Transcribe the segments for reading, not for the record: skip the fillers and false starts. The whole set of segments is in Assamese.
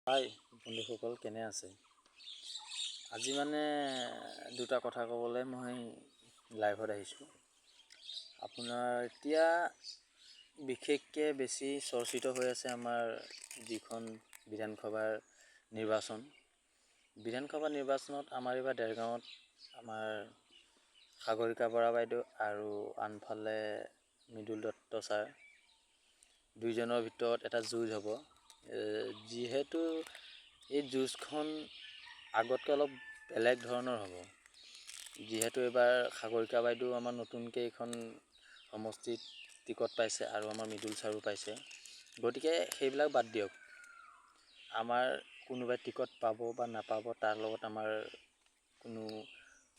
হাই বন্ধুসকল, কেনে আছে? আজি দুটা কথা ক'বলৈ মই লাইভত আহিছোঁ। আপোনাৰ এতিয়া বিশেষকৈ বেছি চৰ্চিত হৈ আছে আমাৰ যিখন বিধানসভাৰ নিৰ্বাচন। বিধানসভা নিৰ্বাচনত আমাৰ এইবাৰ দেৰগাঁৱত আমাৰ সাগৰিকা বৰা বাইদেউ আৰু আনফালে মৃদুল দত্ত ছাৰ, দুইজনৰ ভিতৰত এটা যুঁজ হ'ব। যিহেতু এই যুঁজখন আগতকৈ অলপ বেলেগ ধৰণৰ হ'ব, যিহেতু এইবাৰ সাগৰিকা বাইদেউ আমাৰ নতুনকৈ এইখন সমষ্টিত টিকট পাইছে আৰু আমাৰ মৃদুল ছাৰো পাইছে। গতিকে সেইবিলাক বাদ দিয়ক, আমাৰ কোনোবাই টিকট পাব বা নাপাব তাৰ লগত আমাৰ কোনো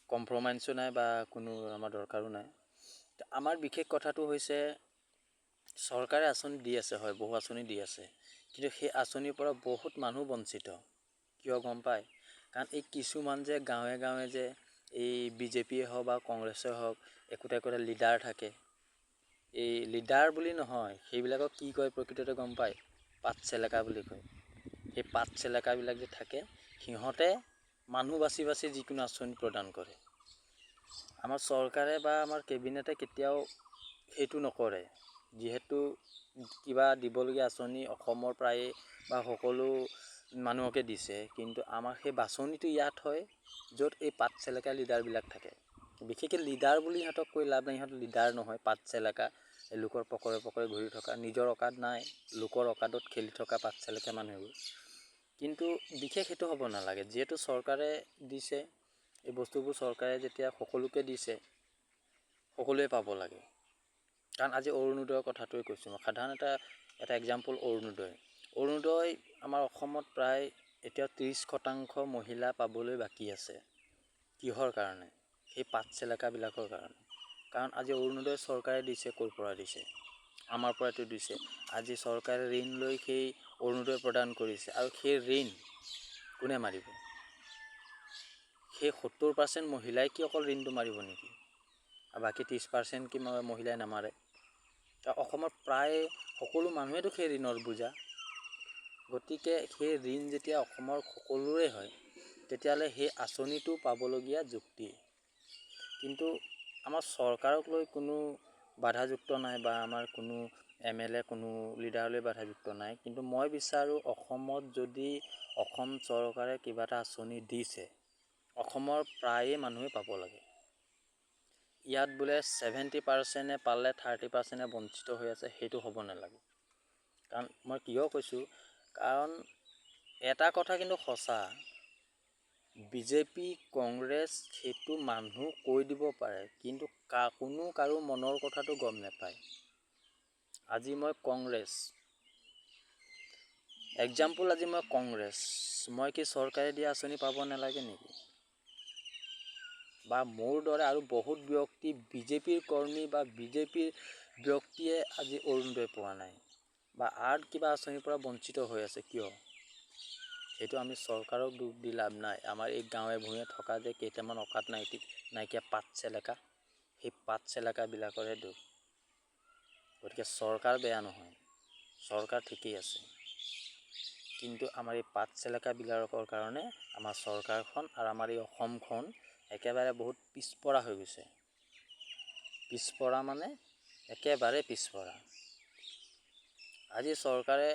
কম্প্ৰমাইজো নাই বা কোনো আমাৰ দৰকাৰো নাই। আমাৰ বিশেষ কথাটো হৈছে, চৰকাৰে আঁচনি দি আছে, হয়, বহু আঁচনি দি আছে, কিন্তু সেই আঁচনিৰ পৰা বহুত মানুহ বঞ্চিত। কিয় গম পায়? কাৰণ এই কিছুমান যে গাঁৱে গাঁৱে যে এই বিজেপিয়ে হওক বা কংগ্ৰেছে হওক একোটা লিডাৰ থাকে। এই লিডাৰ বুলি নহয়, সেইবিলাকক কি কয় প্ৰকৃততে গম পায়? পাত চেলেকা বুলি কয়। সেই পাত চেলেকাবিলাক যে থাকে, সিহঁতে মানুহ বাছি বাছি যিকোনো আঁচনি প্ৰদান কৰে। আমাৰ চৰকাৰে বা আমাৰ কেবিনেটে কেতিয়াও সেইটো নকৰে। যিহেতু কিবা দিবলগীয়া আঁচনি অসমৰ প্ৰায়ে বা সকলো মানুহকে দিছে, কিন্তু আমাৰ সেই বাছনিটো ইয়াত হয় য'ত এই পাত চেলেকা লিডাৰবিলাক থাকে। বিশেষকৈ লিডাৰ বুলি সিহঁতক কৈ লাভ নাই, সিহঁত লিডাৰ নহয়, পাত চেলেকা, লোকৰ পকৰে পকৰে ঘূৰি থকা, নিজৰ অকাদ নাই, লোকৰ অকাদত খেলি থকা পাত চেলেকা মানুহবোৰ। কিন্তু বিশেষ সেইটো হ'ব নালাগে। যিহেতু চৰকাৰে দিছে, এই বস্তুবোৰ চৰকাৰে যেতিয়া সকলোকে দিছে, সকলোৱে পাব লাগে। কাৰণ আজি অৰুণোদয়ৰ কথাটোৱে কৈছোঁ মই, সাধাৰণ এটা এক্সাম্পল। অৰুণোদয় আমাৰ অসমত প্ৰায় এতিয়া 30% মহিলা পাবলৈ বাকী আছে। কিহৰ কাৰণে? সেই পাত চেলেকাবিলাকৰ কাৰণে। কাৰণ আজি অৰুণোদয় চৰকাৰে দিছে, ক'ৰ পৰা দিছে? আমাৰ পৰাতো দিছে। আজি চৰকাৰে ঋণ লৈ সেই অৰুণোদয় প্ৰদান কৰিছে, আৰু সেই ঋণ কোনে মাৰিব? সেই 70% মহিলাই কি অকল ঋণটো মাৰিব নেকি? আৰু বাকী 30% কি মহিলাই নামাৰে? অসমৰ প্ৰায় সকলো মানুহেতো সেই ঋণৰ বোজা। গতিকে সেই ঋণ যেতিয়া অসমৰ সকলোৰে হয়, তেতিয়াহ'লে সেই আঁচনিটো পাবলগীয়া যুক্তি। কিন্তু আমাৰ চৰকাৰক লৈ কোনো বাধাযুক্ত নাই বা আমাৰ কোনো MLA কোনো লিডাৰলৈ বাধাযুক্ত নাই। কিন্তু মই বিচাৰোঁ, অসমত যদি অসম চৰকাৰে কিবা এটা আঁচনি দিছে, অসমৰ প্ৰায়ে মানুহে পাব লাগে। ইয়াত বোলে 70%ে পালে 30%ে বঞ্চিত হৈ আছে, সেইটো হ'ব নালাগে। কাৰণ মই কিয় কৈছোঁ, কাৰণ এটা কথা কিন্তু সঁচা, বিজেপি কংগ্ৰেছ সেইটো মানুহ কৈ দিব পাৰে, কিন্তু কোনো কাৰো মনৰ কথাটো গম নাপায়। আজি মই কংগ্ৰেছ মই কি চৰকাৰে দিয়া আঁচনি পাব নালাগে নেকি? বা মোৰ দৰে আৰু বহুত ব্যক্তি বিজেপিৰ কৰ্মী বা বিজেপিৰ ব্যক্তিয়ে আজি অৰুণোদয় পোৱা নাই বা আৰ্ট কিবা আঁচনিৰ পৰা বঞ্চিত হৈ আছে। কিয়? সেইটো আমি চৰকাৰক দুখ দি লাভ নাই। আমাৰ এই গাঁৱে ভূঞে থকা যে কেইটামান অকাত নাইকিয়া পাত চেলেকা, সেই পাত চেলেকাবিলাকৰে দুখ। গতিকে চৰকাৰ বেয়া নহয়, চৰকাৰ ঠিকেই আছে, কিন্তু আমাৰ এই পাত চেলেকাবিলাকৰ কাৰণে আমাৰ চৰকাৰখন আৰু আমাৰ এই অসমখন একেবাৰে বহুত পিছপৰা হৈ গৈছে। পিছপৰা মানে একেবাৰে পিছপৰা। আজি চৰকাৰে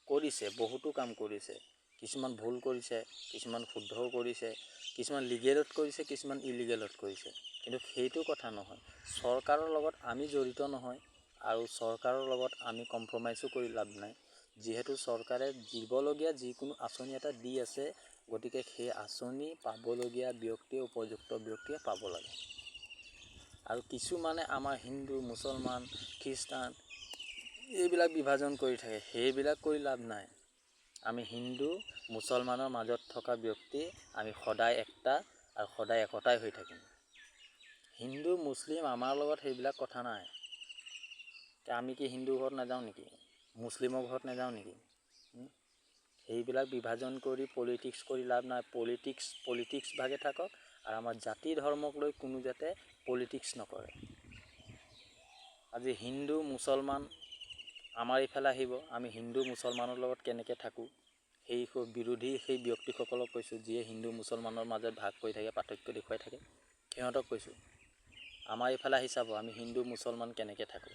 কৰিছে, বহুতো কাম কৰিছে, কিছুমান ভুল কৰিছে, কিছুমান শুদ্ধও কৰিছে, কিছুমান লিগেলত কৰিছে, কিছুমান ইলিগেলত কৰিছে। কিন্তু সেইটো কথা নহয়, চৰকাৰৰ লগত আমি জড়িত নহয় আৰু চৰকাৰৰ লগত আমি কম্প্ৰমাইজো কৰি লাভ নাই। যিহেতু চৰকাৰে দিবলগীয়া যিকোনো আঁচনি এটা দি আছে, গতিকে সেই আঁচনি পাবলগীয়া ব্যক্তিয়ে, উপযুক্ত ব্যক্তিয়ে পাব লাগে। আৰু কিছুমানে আমাৰ হিন্দু, মুছলমান, খ্ৰীষ্টান এইবিলাক বিভাজন কৰি থাকে, সেইবিলাক কৰি লাভ নাই। আমি হিন্দু মুছলমানৰ মাজত থকা ব্যক্তি, আমি সদায় একটা আৰু সদায় একতাই হৈ থাকিম। হিন্দু মুছলিম আমাৰ লগত সেইবিলাক কথা নাই। আমি কি হিন্দুৰ ঘৰত নাযাওঁ নেকি? মুছলিমৰ ঘৰত নাযাওঁ নেকি? সেইবিলাক বিভাজন কৰি পলিটিক্স কৰি লাভ নাই। পলিটিক্স ভাগে থাকক, আৰু আমাৰ জাতি ধৰ্মক লৈ কোনো যাতে পলিটিক্স নকৰে। আজি হিন্দু মুছলমান আমাৰ এইফালে আহিব, আমি হিন্দু মুছলমানৰ লগত কেনেকৈ থাকোঁ সেই বিৰোধী সেই ব্যক্তিসকলক কৈছোঁ, যিয়ে হিন্দু মুছলমানৰ মাজত ভাগ কৰি থাকে, পাৰ্থক্য দেখুৱাই থাকে। সিহঁতক কৈছোঁ, আমাৰ এইফালে আহি চাব, আমি হিন্দু মুছলমান কেনেকৈ থাকোঁ।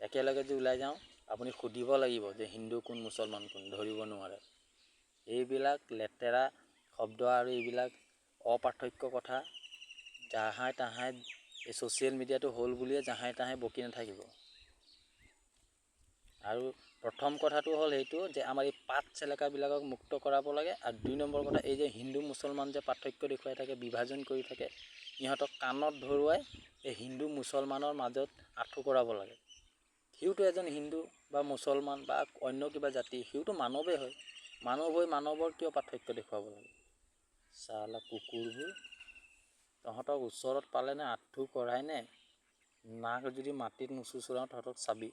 একেলগে যে ওলাই যাওঁ, আপুনি সুধিব লাগিব যে হিন্দু কোন মুছলমান কোন, ধৰিব নোৱাৰে। এইবিলাক লেতেৰা শব্দ আৰু এইবিলাক অপাৰ্থক্য কথা জাহাই তাহাই এই ছ'চিয়েল মিডিয়াটো হ'ল বুলিয়ে জাহাই তাহাই বকি নাথাকিব। আৰু প্ৰথম কথাটো হ'ল সেইটো যে আমাৰ এই পাত চেলেকাবিলাকক মুক্ত কৰাব লাগে। আৰু 2 নম্বৰ কথা, এই যে হিন্দু মুছলমান যে পাৰ্থক্য দেখুৱাই থাকে, বিভাজন কৰি থাকে, ইহঁতক কাণত ধৰুৱাই এই হিন্দু মুছলমানৰ মাজত আঁঠু কৰাব লাগে। সিওতো এজন হিন্দু বা মুছলমান বা অন্য কিবা জাতি, সিওতো মানৱেই হয়। মানৱ হৈ মানৱৰ কিয় পাৰ্থক্য দেখুৱাব লাগে? চালা কুকুৰবোৰ, তহঁতক ওচৰত পালেনে আঁঠু কৰাই নে, নাক যদি মাটিত নুচুচৰাওঁ তহঁতক চাবি।